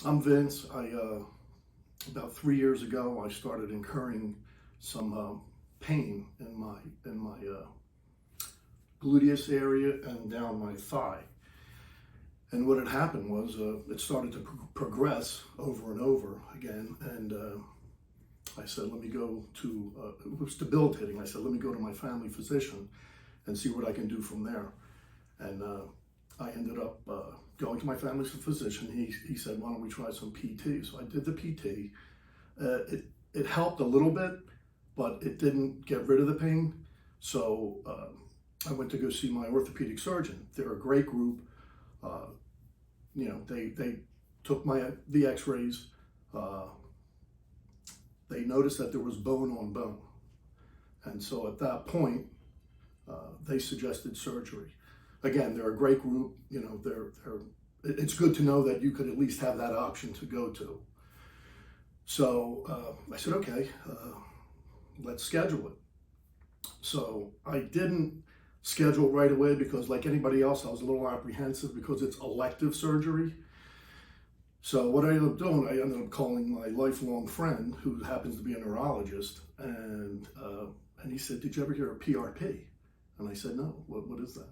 I'm Vince. About 3 years ago, I started incurring some pain in my gluteus area and down my thigh. And what had happened was it started to progress over and over again. And I said, let me go to, it was debilitating. I said, let me go to my family physician and see what I can do from there. And I ended up going to my family physician. He said, why don't we try some PT? So I did the PT. It helped a little bit, but it didn't get rid of the pain. So I went to go see my orthopedic surgeon. They're a great group. They took the x-rays. They noticed that there was bone on bone. And so at that point, they suggested surgery. Again, they're a great group. It's good to know that you could at least have that option to go to. So I said, okay, let's schedule it. So I didn't schedule right away because, like anybody else, I was a little apprehensive because it's elective surgery. So what I ended up doing, I ended up calling my lifelong friend who happens to be a neurologist, and he said, did you ever hear of PRP? And I said, no, what is that?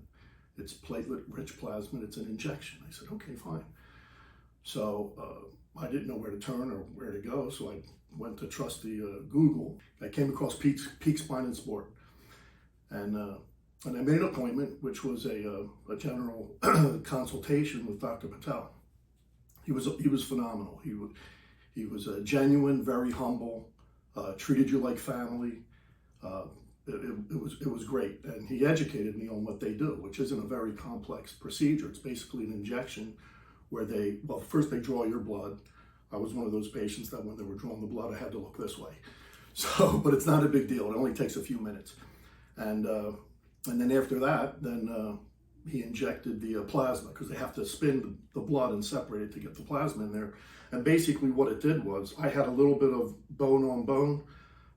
It's platelet-rich plasma, it's an injection. I said, okay, fine. So I didn't know where to turn or where to go, so I went to trusty Google. I came across Peak Spine and Sport, and I made an appointment, which was a general consultation with Dr. Patel. He was phenomenal. He was genuine, very humble, treated you like family. It was great, and he educated me on what they do, which isn't a very complex procedure. It's basically an injection where first they draw your blood. I was one of those patients that when they were drawing the blood, I had to look this way. So, but it's not a big deal. It only takes a few minutes, and then after that, he injected the plasma, because they have to spin the blood and separate it to get the plasma in there. And basically, what it did was I had a little bit of bone on bone,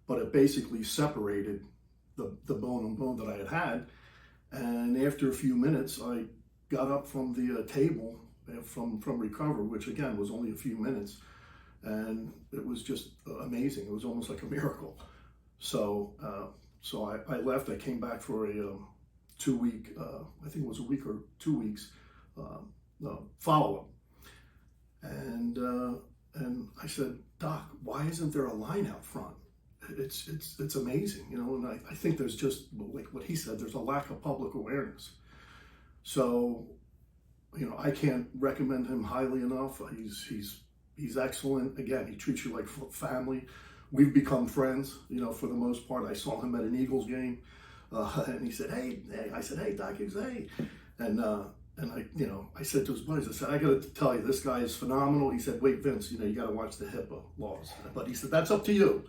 but it basically separated the bone on bone that I had. And after a few minutes, I got up from the table from recover, which again was only a few minutes, and it was just amazing. It was almost like a miracle. So I left. I came back for a 2-week, I think it was a week or 2 weeks follow-up, and I said, Doc, why isn't there a line out front? It's amazing, and I think there's just, like what he said, there's a lack of public awareness. So, I can't recommend him highly enough. He's excellent. Again, he treats you like family. We've become friends, for the most part. I saw him at an Eagles game, and he said, hey. I said, hey, Doc, hey. And I said to his buddies, I said, I got to tell you, this guy is phenomenal. He said, wait, Vince, you got to watch the HIPAA laws. But he said, that's up to you.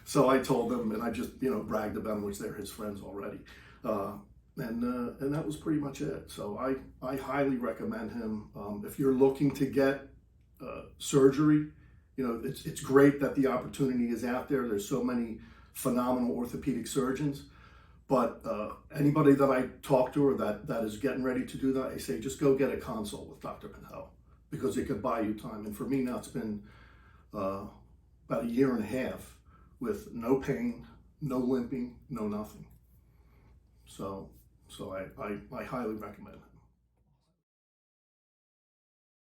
So I told him, and I just, bragged about him, which they're his friends already. And that was pretty much it. So I highly recommend him. If you're looking to get surgery, it's great that the opportunity is out there. There's so many phenomenal orthopedic surgeons. But anybody that I talk to or that is getting ready to do that, I say, just go get a consult with Dr. Patel, because it could buy you time. And for me now, it's been about 1.5 years with no pain, no limping, no nothing. So I highly recommend it.